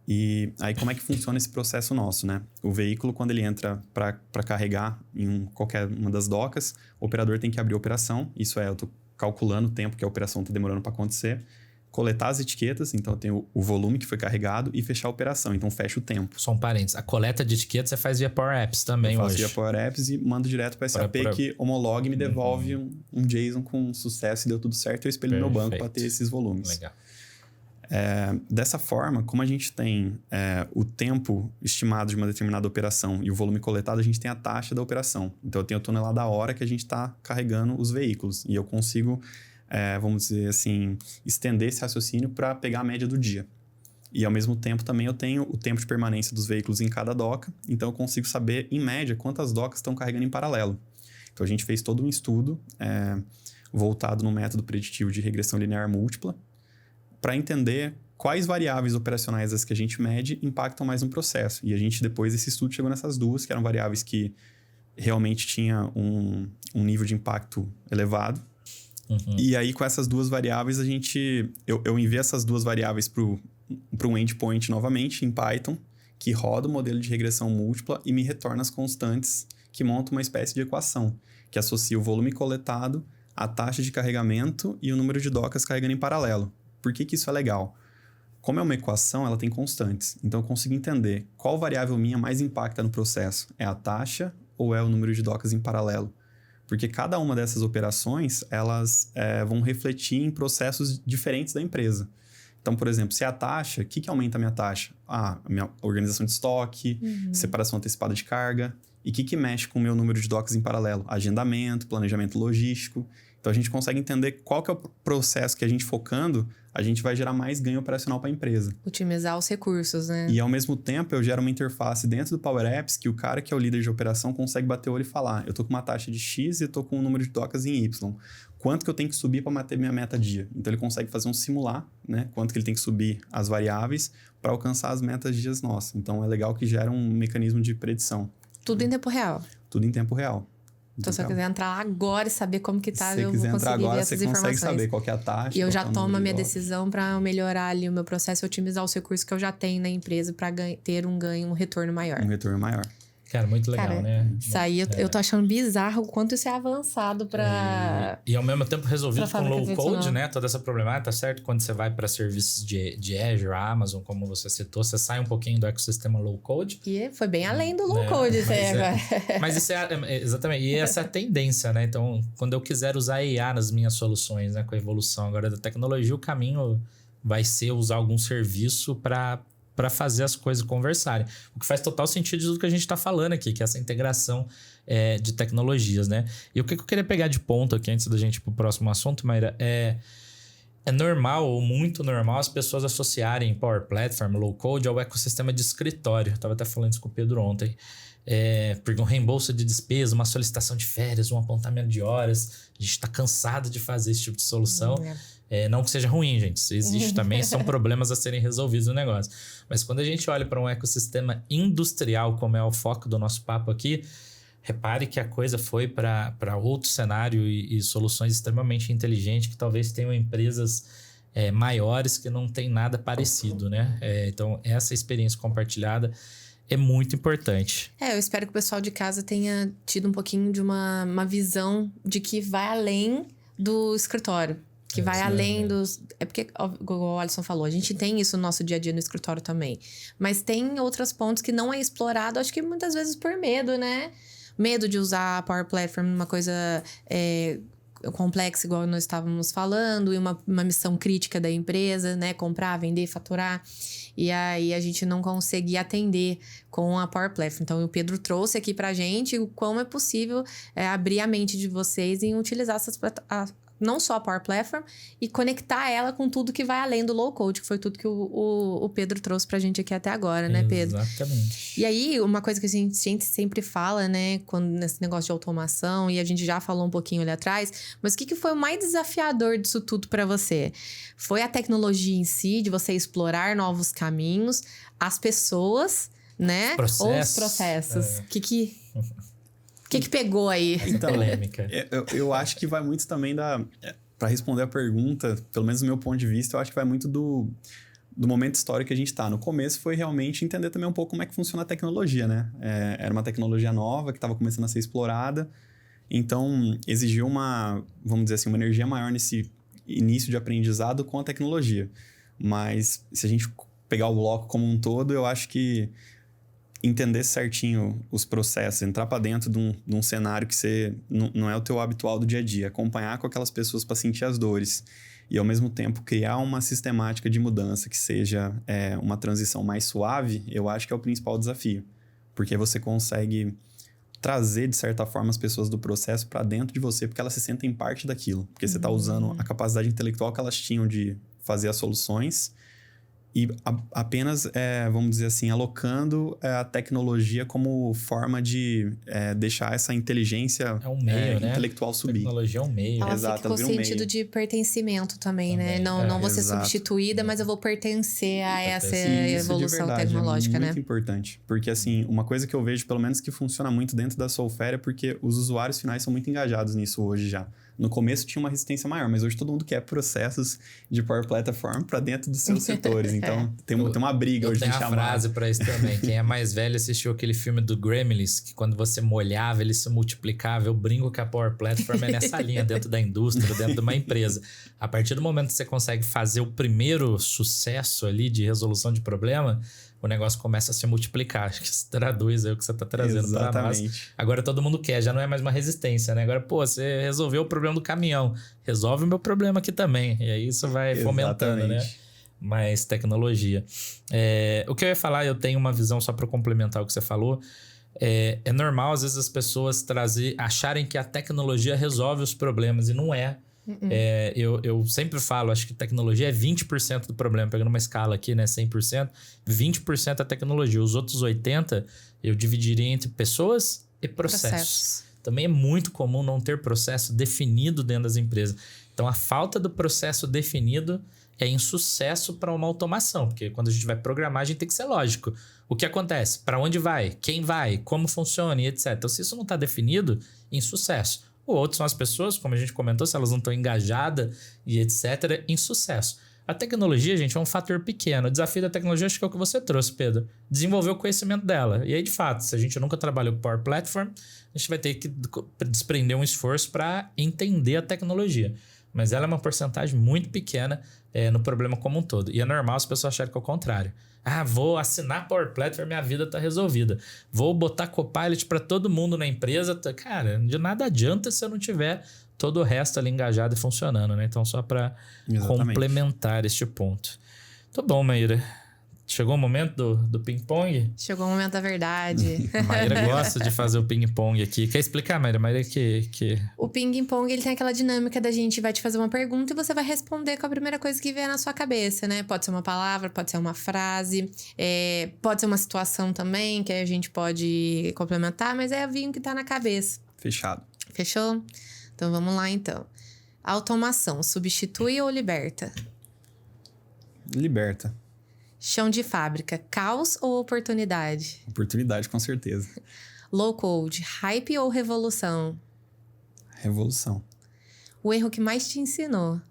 E aí, como é que funciona esse processo nosso, né? O veículo, quando ele entra para carregar em qualquer uma das docas, o operador tem que abrir a operação. Isso eu estou calculando o tempo que a operação está demorando para acontecer. Coletar as etiquetas, então eu tenho o volume que foi carregado e fechar a operação, então fecha o tempo. Só um parênteses, a coleta de etiquetas você faz via Power Apps também hoje? Eu faço via Power Apps e mando direto para SAP que homologa e me devolve um JSON com sucesso e deu tudo certo, eu espelho no meu banco para ter esses volumes. Legal. Dessa forma, como a gente tem o tempo estimado de uma determinada operação e o volume coletado, a gente tem a taxa da operação. Então eu tenho a tonelada hora que a gente está carregando os veículos e eu consigo... vamos dizer assim, estender esse raciocínio para pegar a média do dia. E, ao mesmo tempo, também eu tenho o tempo de permanência dos veículos em cada doca, então eu consigo saber, em média, quantas docas estão carregando em paralelo. Então, a gente fez todo um estudo voltado no método preditivo de regressão linear múltipla para entender quais variáveis operacionais das que a gente mede impactam mais no processo. E a gente, depois desse estudo, chegou nessas duas, que eram variáveis que realmente tinham um nível de impacto elevado. E aí, com essas duas variáveis, eu envio essas duas variáveis para um endpoint novamente em Python, que roda o modelo de regressão múltipla e me retorna as constantes que montam uma espécie de equação, que associa o volume coletado, a taxa de carregamento e o número de docas carregando em paralelo. Por que isso é legal? Como é uma equação, ela tem constantes. Então, eu consigo entender qual variável minha mais impacta no processo. É a taxa ou é o número de docas em paralelo? Porque cada uma dessas operações, elas vão refletir em processos diferentes da empresa. Então, por exemplo, se é a taxa, o que aumenta a minha taxa? A minha organização de estoque, separação antecipada de carga. E o que mexe com o meu número de docas em paralelo? Agendamento, planejamento logístico. Então, a gente consegue entender qual que é o processo que a gente focando, a gente vai gerar mais ganho operacional para a empresa. Otimizar os recursos, né? E, ao mesmo tempo, eu gero uma interface dentro do Power Apps que o cara que é o líder de operação consegue bater o olho e falar, eu tô com uma taxa de X e eu tô com um número de docas em Y. Quanto que eu tenho que subir para manter minha meta dia? Então, ele consegue fazer um simular, né? Quanto que ele tem que subir as variáveis para alcançar as metas dias nossas. Então, é legal que gera um mecanismo de predição. Tudo em tempo real. tudo em tempo real. Então, se eu quiser entrar lá agora e saber como que tá, se eu quiser vou entrar conseguir agora, ver essas você consegue informações. saber qual que é a taxa. E eu já qual que é o tomo a número minha de dólar. decisão para melhorar ali o meu processo e otimizar os recursos que eu já tenho na empresa para ter um retorno maior. Um retorno maior. Cara, muito legal, Cara, né? Isso aí eu tô achando bizarro o quanto isso é avançado pra... E ao mesmo tempo resolvido Pra com fábrica low code, tradicional. né? Toda essa problemática, tá certo? Quando você vai para serviços de Azure, Amazon, como você citou, você sai um pouquinho do ecossistema low code. E foi bem além do low code isso aí agora. Mas isso exatamente, e essa é a tendência, né? Então, quando eu quiser usar IA nas minhas soluções, né? Com a evolução agora da tecnologia, o caminho vai ser usar algum serviço para fazer as coisas conversarem. O que faz total sentido de tudo que a gente está falando aqui, que é essa integração de tecnologias, né? E o que eu queria pegar de ponto aqui, antes da gente ir pro próximo assunto, Mayra, é normal, ou muito normal, as pessoas associarem Power Platform, Low Code ao ecossistema de escritório. Eu estava até falando isso com o Pedro ontem. Porque um reembolso de despesa, uma solicitação de férias, um apontamento de horas. A gente está cansado de fazer esse tipo de solução. Não que seja ruim, gente. Isso existe também, são problemas a serem resolvidos no negócio. Mas quando a gente olha para um ecossistema industrial, como é o foco do nosso papo aqui, repare que a coisa foi para outro cenário e soluções extremamente inteligentes que talvez tenham empresas maiores que não tem nada parecido, né? Então, essa experiência compartilhada é muito importante. Eu espero que o pessoal de casa tenha tido um pouquinho de uma visão de que vai além do escritório. Que vai além dos... É porque, como o Alisson falou, a gente tem isso no nosso dia a dia no escritório também. Mas tem outros pontos que não é explorado, acho que muitas vezes por medo, né? Medo de usar a Power Platform numa coisa complexa, igual nós estávamos falando, e uma missão crítica da empresa, né? Comprar, vender, faturar. E aí a gente não conseguir atender com a Power Platform. Então, o Pedro trouxe aqui pra gente o como é possível abrir a mente de vocês em utilizar essas não só a Power Platform, e conectar ela com tudo que vai além do low code, que foi tudo que o Pedro trouxe pra gente aqui até agora, né, Pedro? Exatamente. E aí, uma coisa que a gente sempre fala, né, nesse negócio de automação, e a gente já falou um pouquinho ali atrás, mas o que foi o mais desafiador disso tudo pra você? Foi a tecnologia em si, de você explorar novos caminhos, as pessoas, né? Ou os processos. O que pegou aí? Então, polêmica. Eu acho que vai muito também para responder a pergunta, pelo menos do meu ponto de vista, eu acho que vai muito do momento histórico que a gente está. No começo foi realmente entender também um pouco como é que funciona a tecnologia, né? Era uma tecnologia nova que estava começando a ser explorada, então exigiu vamos dizer assim, uma energia maior nesse início de aprendizado com a tecnologia. Mas se a gente pegar o bloco como um todo, eu acho que entender certinho os processos, entrar para dentro de um cenário que você não é o teu habitual do dia a dia, acompanhar com aquelas pessoas para sentir as dores e, ao mesmo tempo, criar uma sistemática de mudança que seja uma transição mais suave, eu acho que é o principal desafio. Porque você consegue trazer, de certa forma, as pessoas do processo para dentro de você, porque elas se sentem parte daquilo. Porque você está usando a capacidade intelectual que elas tinham de fazer as soluções e apenas, vamos dizer assim, alocando a tecnologia como forma de deixar essa inteligência meio, né? intelectual subir. A tecnologia é um meio. Ela Exato, fica com o sentido de pertencimento também, né? Não vou ser substituída, mas eu vou pertencer a essa evolução tecnológica, né? É né? muito importante. Porque, assim, uma coisa que eu vejo, pelo menos que funciona muito dentro da Soulfare, é porque os usuários finais são muito engajados nisso hoje já. No começo tinha uma resistência maior, mas hoje todo mundo quer processos de Power Platform para dentro dos seus setores. Então, tem uma briga hoje de chamar. Tem uma frase para isso também. Quem é mais velho assistiu aquele filme do Gremlins, que quando você molhava, ele se multiplicava. Eu brinco que a Power Platform é nessa linha, dentro da indústria, dentro de uma empresa. A partir do momento que você consegue fazer o primeiro sucesso ali de resolução de problema, o negócio começa a se multiplicar. Acho que isso traduz aí o que você está trazendo para nós. Agora todo mundo quer, já não é mais uma resistência, né? Agora, você resolveu o problema do caminhão. Resolve o meu problema aqui também. E aí isso vai fomentando, né? Mais tecnologia. O que eu ia falar, eu tenho uma visão só para complementar o que você falou. É normal, às vezes, as pessoas acharem que a tecnologia resolve os problemas, e não é. Eu sempre falo, acho que tecnologia é 20% do problema, pegando uma escala aqui, né, 100%, 20% é tecnologia, os outros 80% eu dividiria entre pessoas e processos. Também é muito comum não ter processo definido dentro das empresas. Então, a falta do processo definido é insucesso para uma automação, porque quando a gente vai programar, a gente tem que ser lógico. O que acontece? Para onde vai? Quem vai? Como funciona? E etc. Então, se isso não está definido, insucesso. O outro são as pessoas, como a gente comentou, se elas não estão engajadas e etc., insucesso. A tecnologia, gente, é um fator pequeno. O desafio da tecnologia, acho que é o que você trouxe, Pedro. Desenvolver o conhecimento dela. E aí, de fato, se a gente nunca trabalhou com Power Platform, a gente vai ter que desprender um esforço para entender a tecnologia. Mas ela é uma porcentagem muito pequena no problema como um todo. E é normal as pessoas acharem que é o contrário. Vou assinar Power Platform, minha vida está resolvida. Vou botar Copilot para todo mundo na empresa. Cara, de nada adianta se eu não tiver todo o resto ali engajado e funcionando, né? Então, só para complementar este ponto. Tá bom, Maíra. Chegou o momento do ping-pong? Chegou o momento da verdade. A Maíra gosta de fazer o ping-pong aqui. Quer explicar, Maíra? Maíra que... O ping-pong, ele tem aquela dinâmica da gente vai te fazer uma pergunta e você vai responder com a primeira coisa que vier na sua cabeça, né? Pode ser uma palavra, pode ser uma frase, pode ser uma situação também, que a gente pode complementar, mas é a vinho que tá na cabeça. Fechado. Fechou? Então, vamos lá, então. Automação, substitui ou liberta? Liberta. Chão de fábrica, caos ou oportunidade? Oportunidade, com certeza. Low code, hype ou revolução? Revolução. O erro que mais te ensinou?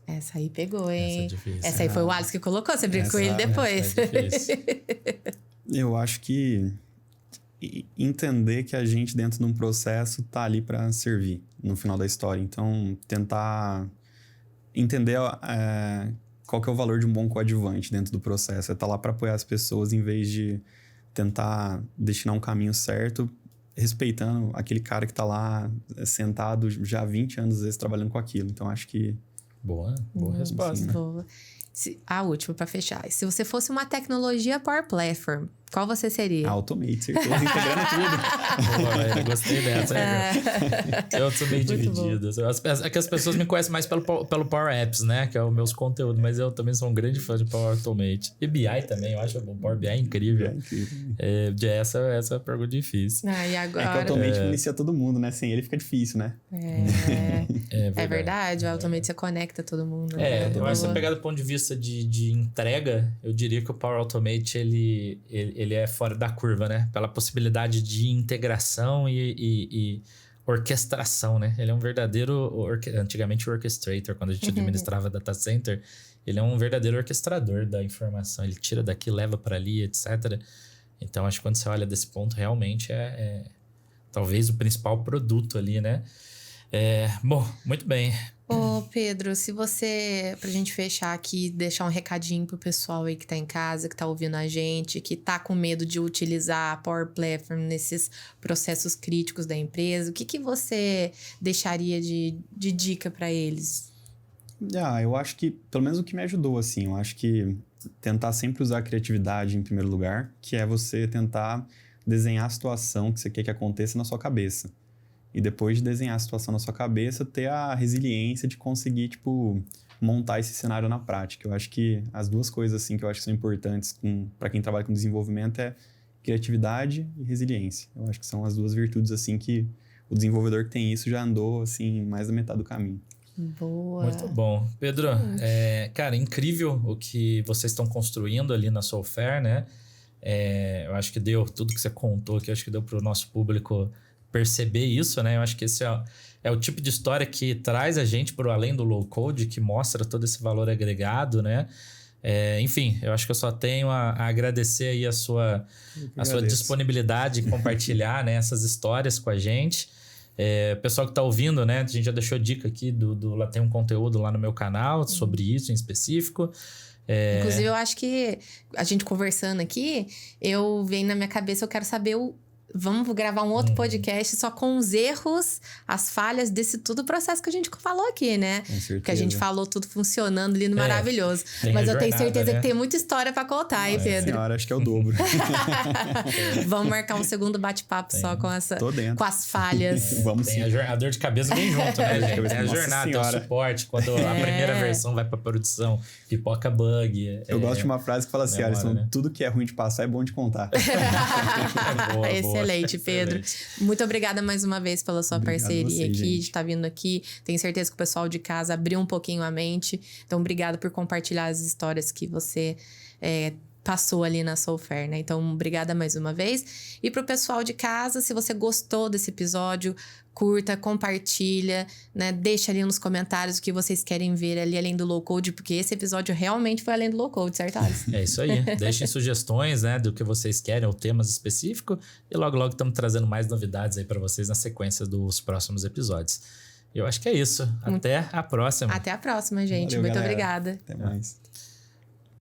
Essa aí pegou, hein? Essa é difícil. Essa aí foi o Alisson que colocou, você brincou com ele depois. É difícil. Eu acho que entender que a gente, dentro de um processo, tá ali para servir no final da história. Então, tentar entender qual que é o valor de um bom coadjuvante dentro do processo. É estar lá para apoiar as pessoas em vez de tentar destinar um caminho certo, respeitando aquele cara que tá lá sentado já há 20 anos, às vezes, trabalhando com aquilo. Então, acho que... Boa resposta. Sim, né? Boa. A última, para fechar. Se você fosse uma tecnologia Power Platform, qual você seria? Automate, certeza, integrando tudo. Boa, eu gostei dessa. Eu sou meio dividido. É que as pessoas me conhecem mais pelo Power Apps, né? Que é os meus conteúdos. Mas eu também sou um grande fã de Power Automate. E BI também, eu acho o Power BI incrível. Essa é a pergunta difícil. E agora? É que o Automate inicia todo mundo, né? Sem ele fica difícil, né? É verdade. O Automate você conecta todo mundo. Eu acho que se pegar do ponto de vista de entrega, eu diria que o Power Automate, ele é fora da curva, né? Pela possibilidade de integração e orquestração, né? Ele é um verdadeiro... Antigamente, o orchestrator, quando a gente administrava data center, ele é um verdadeiro orquestrador da informação. Ele tira daqui, leva para ali, etc. Então, acho que quando você olha desse ponto, realmente talvez o principal produto ali, né? Bom, muito bem. Ô, Pedro, se você, pra gente fechar aqui, deixar um recadinho pro pessoal aí que tá em casa, que tá ouvindo a gente, que tá com medo de utilizar a Power Platform nesses processos críticos da empresa, o que você deixaria de dica para eles? Eu acho que, pelo menos o que me ajudou, assim, eu acho que tentar sempre usar a criatividade em primeiro lugar, que é você tentar desenhar a situação que você quer que aconteça na sua cabeça. E depois de desenhar a situação na sua cabeça, ter a resiliência de conseguir, montar esse cenário na prática. Eu acho que as duas coisas, assim, que eu acho que são importantes para quem trabalha com desenvolvimento é criatividade e resiliência. Eu acho que são as duas virtudes, assim, que o desenvolvedor que tem isso já andou, assim, mais da metade do caminho. Boa. Muito bom. Pedro, cara, incrível o que vocês estão construindo ali na Soulfair, né? Eu acho que deu tudo que você contou aqui, acho que deu para o nosso público perceber isso, né? Eu acho que esse é o tipo de história que traz a gente para o além do low code, que mostra todo esse valor agregado, né? Enfim, eu acho que eu só tenho a agradecer aí a sua disponibilidade em compartilhar, né, essas histórias com a gente. O pessoal que está ouvindo, né? A gente já deixou dica aqui lá tem um conteúdo lá no meu canal sobre isso em específico. Inclusive, eu acho que a gente conversando aqui, vem na minha cabeça, eu quero saber vamos gravar um outro podcast só com os erros, as falhas desse todo o processo que a gente falou aqui, né? Com certeza. Que a gente falou tudo funcionando, lindo, maravilhoso. Tem Mas eu tenho jornada, certeza, né? Que tem muita história pra contar, hein, Pedro? Senhora, acho que é o dobro. Vamos marcar um segundo bate-papo só com as falhas. Vamos sim. Tem a dor de cabeça vem junto, né, gente? Tem a Nossa jornada, tem senhora. o suporte. Quando a primeira versão vai pra produção, pipoca bug. Eu gosto de uma frase que fala assim, Memória, Alisson, né? tudo que é ruim de passar é bom de contar. Boa. Excelente, Pedro. Muito obrigada mais uma vez pela sua parceria aqui, de estar vindo aqui. Tenho certeza que o pessoal de casa abriu um pouquinho a mente. Então, obrigado por compartilhar as histórias que você passou ali na Soulfair, né? Então, obrigada mais uma vez. E pro pessoal de casa, se você gostou desse episódio, curta, compartilha, né? Deixa ali nos comentários o que vocês querem ver ali além do low code, porque esse episódio realmente foi além do low code, certo, Alisson? É isso aí. Deixem sugestões, né, do que vocês querem, ou temas específicos. E logo, logo estamos trazendo mais novidades aí para vocês na sequência dos próximos episódios. Eu acho que é isso. Até a próxima. Até a próxima, gente. Valeu, muito galera. obrigada. Até mais.